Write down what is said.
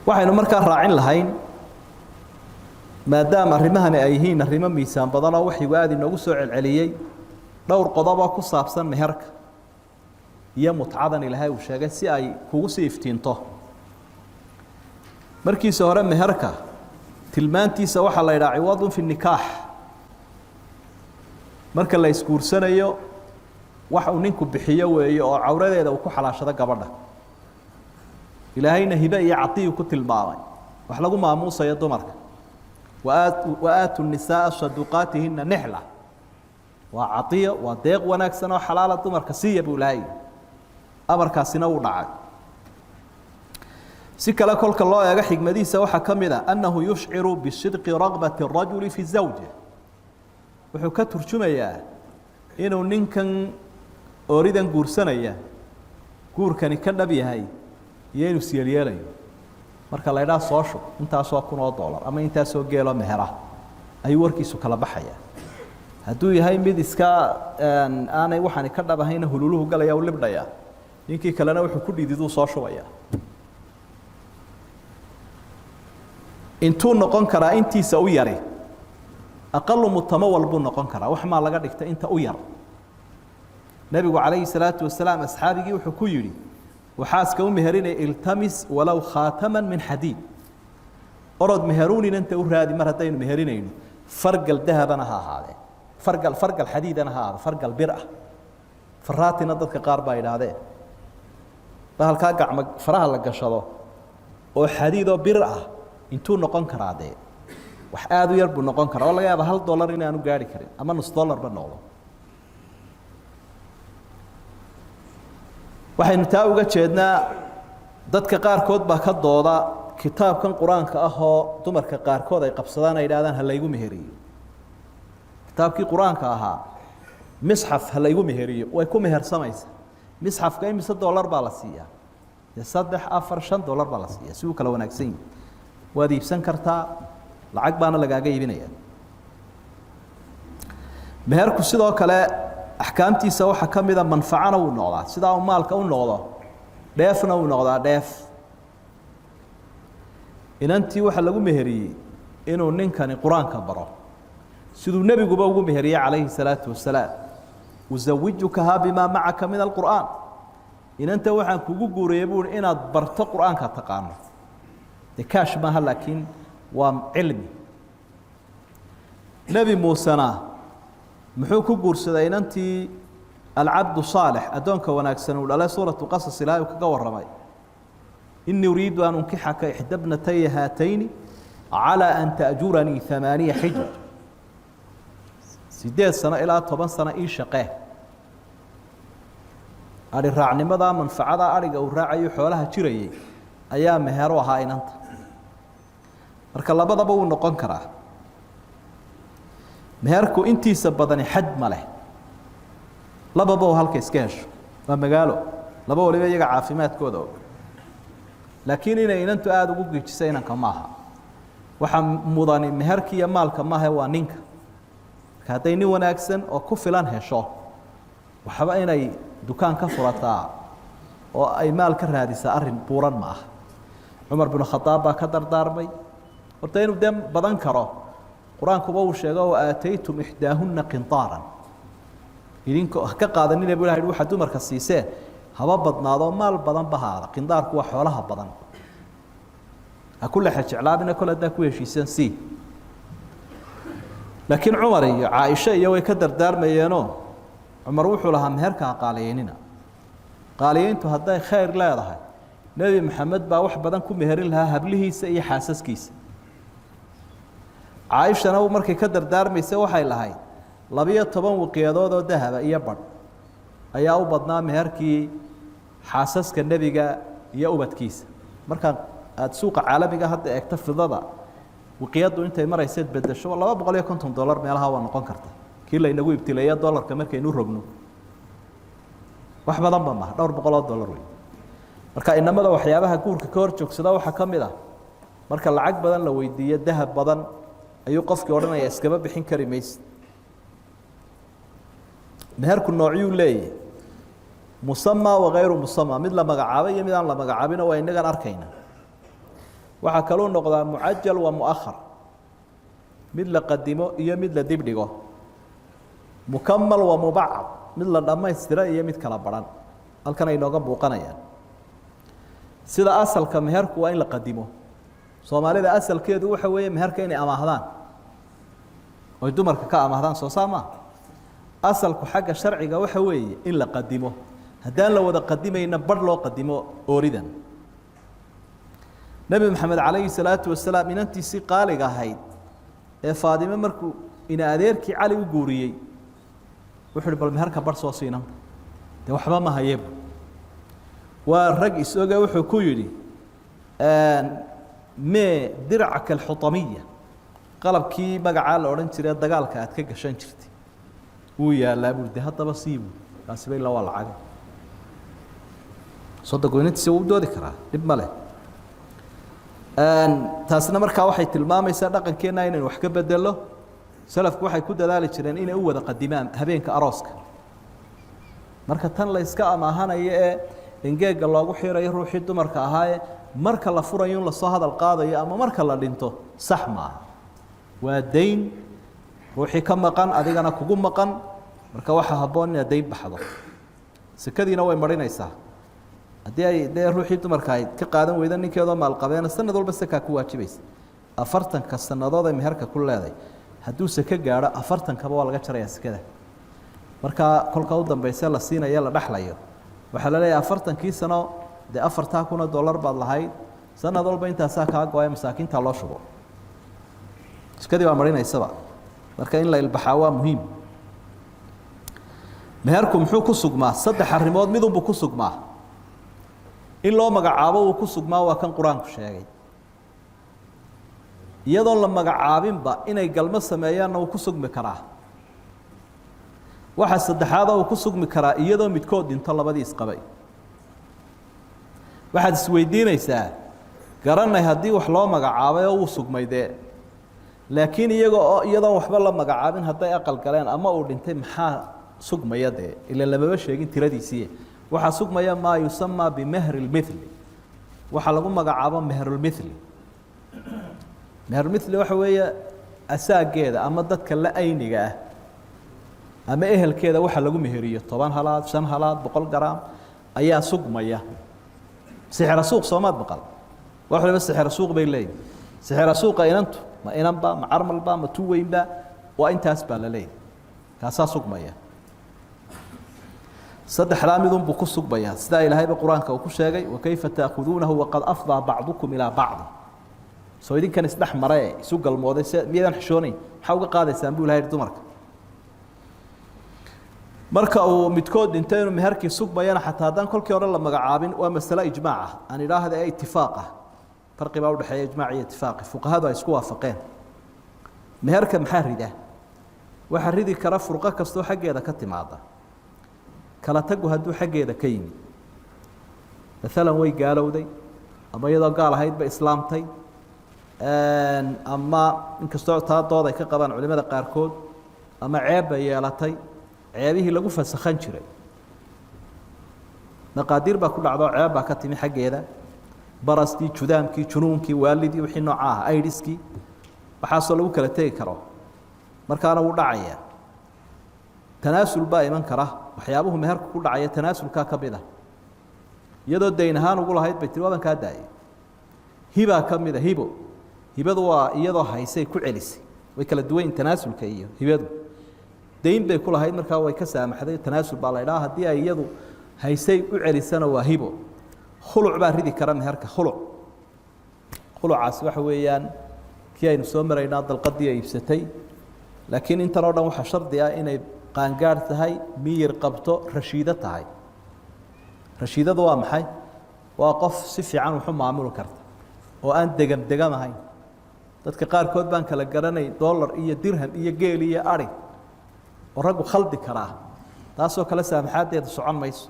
waxaynu markaa raacin lahayn maadaama arrimahani ay yihiin arrimo miisaan badan oo waxigu aad inoogu soo celceliyey dhowr qodob oo ku saabsan meherka iyo mutcadan ilaahay uu sheegay si ay kugu sii iftiinto markiisa hore meherka tilmaantiisa waxaa la yidhaha ciwadun fi nikaax marka la isguursanayo wax uu ninku bixiyo weeye oo cawradeeda uu ku xalaashado gabadha ilaahayna hibe iyo cadiyu ku tilmaamay wax lagu maamuusayo dumarka وآتوا النساء صدقاتهن نحلة وعطية وضيق ونكسنا وحلالة دمر كسية بولاي أمر كاسنا ودعاء سكلا كل الله يا حكمة دي سوى حكمنا أنه يشعر بصدق رغبة الرجل في الزوجة وحكتر شمية إنه نكن أريد أن قرسنا إياه قور كان يكنبي هاي ينسي اليالي marka la yiraahdo soo shub intaas oo kun oo dollar ama intaas oo geelo mehera ay warkiisu kala baxaya haduu yahay mid iska aanay waxaan ka dhabahayn hululuhu galaya oo libdhaya ninkii kalena wuxuu ku dhiididuu soo shubaya intuu noqon kara intiisa u yari aqallu mutamawal buu noqon kara wax ma laga dhigta inta u yar nabigu calayhi salaatu wasalaam asxaabigii wuxuu ku yiri وحاسك مهرين التمس ولو خاتما من حديد أرد مهروني أنت أرادي مرتين مهرينين فرق الذهب أنا هذا فرق الحديد أنا هذا فرق البرأة فراتي نضدك قاربا إلى هذا بهالكاقع فرها لك شلو وحديد وبرأة انتو نقن كرادي وحادو يربو نقن كرا والله يا هل دولار إني أنا قاري كريم أما نص دولار بالنوضة waxaynu taa uga jeednaa dadka qaarkood baa ka dooda kitaabkan quraanka ah oo dumarka qaarkood ay qabsadaan ay yiraahdaan hal laygu meheriyo kitaabkii quraanka ahaa misxaf hal laygu meheriyo way ku mehersamaysa misxafka imisa dollar baa la siiyaa ya 3-4-5 dollar baa la siiyaa si uu kala wanaagsan yahay waad iibsan kartaa lacag baana lagaaga iibinaya meherku sidoo kale أحكامتيسا waxa kamida manfaacana uu noqdaa sida uu maalka u noqdo dheefna uu noqdaa dheef inantii waxa lagu meheriyay inuu ninkani quraanka baro sidoo nabiguba ugu meheriyay calayhi salaatu wasalaam uzawijuka bima ma'aka min alquran inanta waxaan kugu guureeyay buu inaad barto quraanka taqaano dekaash ma laakiin waa cilmi nabi muusana muxuu ku guursaday inantii العبد صالح أدونك وناكسن ولا سورة قصص لا يكجا ورماي إني أريد أن أنكحك إحدى ابنتي هاتين على أن تأجرني 8 حجج 6 سنة إلى 8 سنة إيش شقاه أري الرعني ماذا منفعة أري أو الراعي حولها تري أيام مهروها إن أنت مرك الله بدأ بقول نقن كره مهركو أنتي سبضني حد ماله لبا بو هلك اسكاش لما قالوا لبا ولي يقع عافيمات كودو لكن إن أنتو قاعد ugu gijisayna kamaha waxa mudani meherkiya maalka ma aha waa ninka kaadayni wanaagsan oo ku filan hesho waxba inay dukaan ka furataa oo ay maal ka raadisa arin buuran ma ah Umar bin Khattab ba ka dardaarmay horta inuu dam badan karo quraanku uu sheego oo aataytum ihdaahunna qintaran idinko ka qaadanina buu ilaahay waxa dumarka siiseen haba badnaado maal badan bahaada qindaarku waa xoolaha badan akula xajlaabina kula daa ku heshiisan si laakiin Umar iyo Aisha iyo way ka dardaarmayeen Umar wuxuu lahaa meherka qaaliyeynina qaaliyeyntu haday khayr leedahay nabi maxamed baa wax badan ku meherin lahaa hablihiisa iyo xaasaskiisa Aisha na markay ka dardaarmaysa waxay lahayd 12 waqiyadood oo dahab iyo bad ayaa u badnaa meherkii xaasaska nabiga iyo ubadkiisa marka aad suuqa caalamiga hadda eegta fidada waqiyadu intay maraysid bedesho $250 meelaha waa noqon karta kii la inagu ibtileeyo dollarka markaynu rogno wax badan ma $200 way marka inamada waxyaabaha guurka ka hor joogsada waxa kamid ah marka lacag badan la weydiiyo dahab badan ayuu qofkii oranaya iskaba bixin kari maysid meherku noociyuu leeyahay musamma wa ghayru musamma mid la magacaabay iyo mid aan la magacaabin waa inaga arkayna وحكلون نقضى معجل ومؤخر مثل قدمه إيا مثل دبدغه مكمل ومبعض مثل لما يسترى إيا مثل كلابران هل كان ينوغا بوقنا يعني سيدا أصل كمهرك وإن لقدمه صومالي دا أصل كيدو وحوية مهرك إني أماهدان ويدومرك كأماهدان سوساما أصل كحاجة شرعي وحوية إن لقدمه هدان لو دا قدمه ينبر له قدمه أوريدا نبي محمد عليه الصلاة والسلام من أنت سيقالي هاي فاطمة مركو إن أديرك علي وجوريي وحول بالمهرك برص وصينا ده وحبا ما هيب والرجل سوجا وحو كيري ما درعك الحطمية قلب كي مجعل أورنج رياض دجال كأتكج شنشرتي ويا لا بده هذا بسيبه كاسبين لا والله عادي صدقوا إن تسوي دو ذكرى إبمله taasna markaa waxay tilmaamaysaa dhaqankeena inaan wax ka bedelo salafku waxay ku dadaali jireen inay u wada qadimaan habeenka arooska marka tan la iska amaahanayo ee ingeega loogu xiirayo ruuxii dumarka ahaaye marka la furayo la soo hadal qaadayo ama marka la dhinto sax ma waa deyn ruuxii ka maqan adigana kugu maqan marka waxa haboon in deyn baxdo sakadiina way marinaysaa haddii ay dee ruuxii dumarka ay ka qaadan weyda ninkeedoo maalqabeena sanad walba sakaa ku waajibaysa 40 sanadood ay meherka ku leedahay hadduu saka gaadho 40 waa laga jarayaa sakada marka kolka u dambaysa la siinayo la dhaxlayo waxaa la leeyahay 40 sano dee $4,000 baad lahayd sanad walba intaasaa kaa go-ay masaakiinta loo shubo sakadii waa marinaysaba marka in la ilbaxaa waa muhiim meherku muxuu ku sugmaa 3 arrimood mid unbuu ku sugmaa in loo magacaabo uu ku sugmaa waa kan quraanku sheegay iyadoo la magacaabinba inay galmo sameeyaan uu ku sugmi karaa waxa saddexaad uu ku sugmi karaa iyadoo midkood dhinto labadii isqabay waxaad isweydiinaysaa garanay haddii wax loo magacaabay oo uu sugmaydee laakiin iyadoo waxba la magacaabin hadday aqal galeen ama uu dhintay maxaa sugmaya dee ila lamaba sheegin tiradiisii waxa sugmaya ma yusamma bi mahr al mithl waxa lagu magacaabo mahr al mithl mahr al mithl waxa weeye asaageeda ama dadka la ayniga ah ama ehelkeeda waxa lagu meheriyo 10 halaad 5 halaad 100 gram ayaa sugmaya sixir suuq Soomaad baqal waxa la sixir suuq bay leeyahay sixir suuqa inantu ma inanba ma armalba ma tuweynba waa intaas baa la leeyahay kaasa sugmaya صدح رامض بكسب بيان سدا إلهي بقرآن كوكشاجي وكيف تأخذونه وقد أفضى بعضكم إلى بعض سويدين كان يسدح مراي سوق الموضوع ميدان حشوني حاول قاضي سامبول هاي الدمرك مركا أو متكود انتين مهركي سوق بيان حتى هذا كل كيور الله مجعابين ومسألة إجماعة أنا لا هذا أي اتفاقه فرق بعود حياة إجماعية اتفاقي فوق هذا يسكوا فقين مهركا محرده وحردي كرف فرقة كستو حاجة هذا كتم عضه kala tagu haduu xageeda ka yimi midalan way gaalowday ama iyadoo gaal ahayd ba islaamtay ama inkastoo taadooda ay ka qabaan culimada qaar kood ama ceeb ay yeelatay ceebihii lagu fasakhan jiray naqaadir ba ku dhacdo ceeb ba ka timi xageeda barastii judaamkii junuunkii waalidii wixii nooca ah aidiskii waxa soo lagu kala tagi karo markaana uu dhacaya tanaasul baa iman kara waxyaabuhu meherku ku dhacaya tanaasulka ka mid ah iyadoo deyn ahaan ugu lahayd bay tiri wadan ka daayay hiba ka mid ah hibadu waa iyadoo haysay ku celisay way kala duwan tanaasulka iyo hibadu deyn bay ku lahayd markaa way ka saamaxday tanaasul baa la ilaaha hadii ay iyadu haysay u celisana waa hibo khuluc baa ridi kara meherka khulucaas waxa weeyaan kii aynu soo maraynaa dalqadii ay ibsatay laakiin intan oo dhan waxa shardi ah inay qaangaar tahay miyir qabto rashiida tahay rashiidadu waa maxay waa qof si fiican wax u maamuli karta oo aan degam ahayn dadka qaar kood baan kala garanay dollar iyo dirham iyo geel iyo ari oo rag khaldi kara taasoo kala saamaxadeedu socon mayso